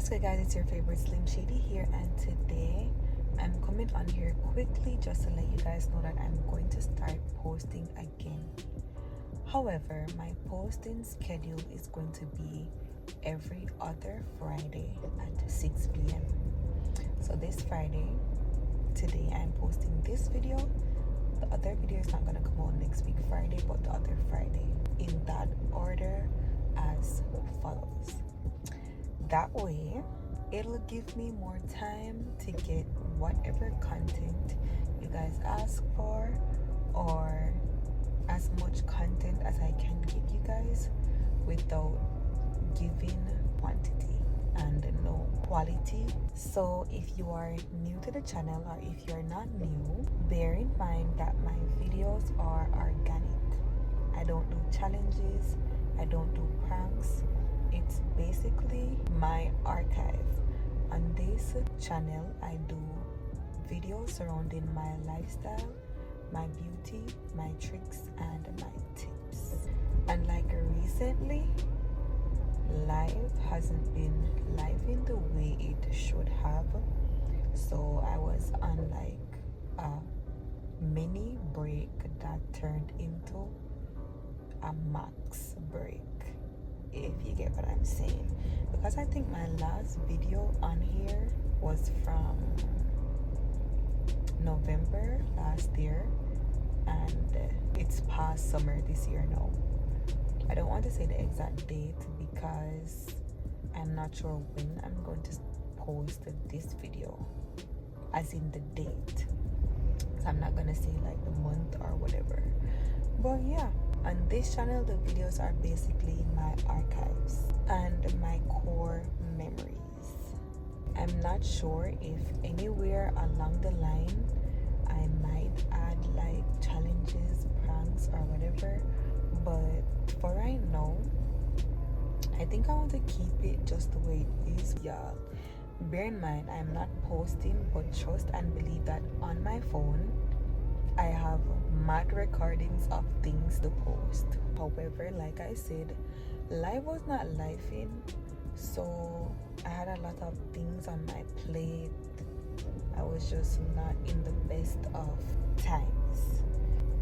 What's good, guys? It's your favorite Slim Shady here, and today I'm coming on here quickly just to let you guys know that I'm going to start posting again. However, my posting schedule is going to be every other Friday at 6 p.m. So this Friday, today, I'm posting this video. The other video is not going to come out next week Friday, but the other Friday, in that order as follows. That way, it'll give me more time to get whatever content you guys ask for, or as much content as I can give you guys without giving quantity and no quality. So if you are new to the channel, or if you're not new, bear in mind that my videos are organic. I don't do challenges, I don't do pranks. It's basically my archive. On this channel, I do videos surrounding my lifestyle, my beauty, my tricks, and my tips. And like recently, life hasn't been life in the way it should have. So I was on like a mini break that turned into a max break, if you get what I'm saying. Because I think my last video on here was from November last year, and it's past summer this year now. I don't want to say the exact date because I'm not sure when I'm going to post this video, as in the date. So I'm not gonna say like the month or whatever. But yeah, on this channel, the videos are basically my archives and my core memories. I'm not sure if anywhere along the line I might add like challenges, pranks, or whatever, but for right now, I think I want to keep it just the way it is, y'all. Bear in mind, I'm not posting, but trust and believe that on my phone I have mad recordings of things to post. However, like I said, life was not lifing, so I had a lot of things on my plate. I was just not in the best of times.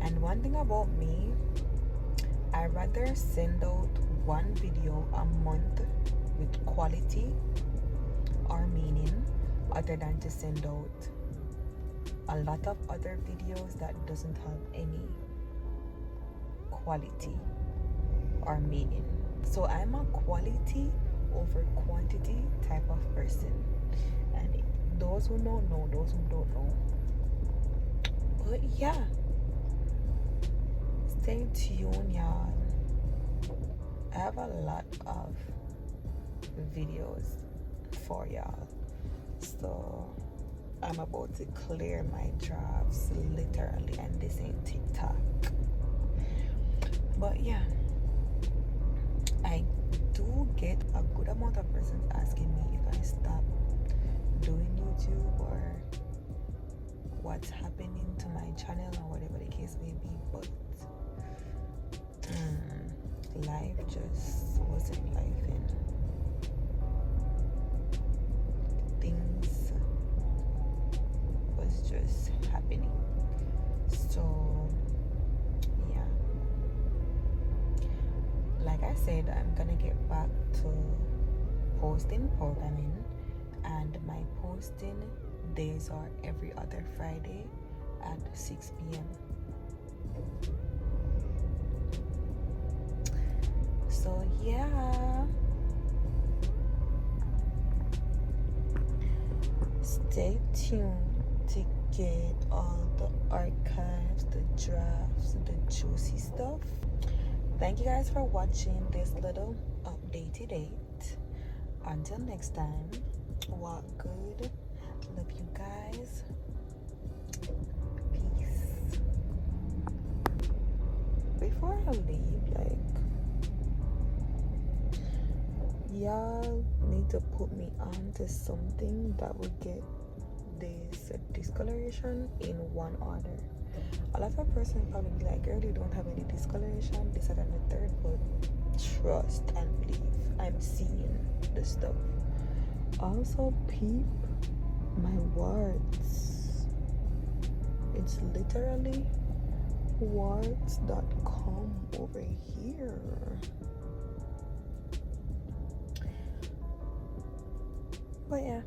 And one thing about me, I rather send out one video a month with quality or meaning, other than to send out a lot of other videos that doesn't have any quality or meaning. So I'm a quality over quantity type of person, and those who know, those who don't know. But yeah, stay tuned, y'all. I have a lot of videos for y'all, so I'm about to clear my drafts, literally, and this ain't TikTok. But yeah, I do get a good amount of persons asking me if I stop doing YouTube or what's happening to my channel or whatever the case may be, but life just wasn't lifing. Things was just happening. So yeah, like I said, I'm gonna get back to posting programming, and my posting days are every other Friday at 6 p.m. So yeah, stay tuned to get all the archives, the drafts, the juicy stuff. Thank you guys for watching this little updatey date. Until next time, walk good. Love you guys. Peace. Before I leave, like, y'all need to put me on to something that would get this discoloration in one order. A lot of persons probably be like, girl, you don't have any discoloration, this and the third, but trust and believe, I'm seeing the stuff. Also peep my warts. It's literally warts.com over here. But yeah.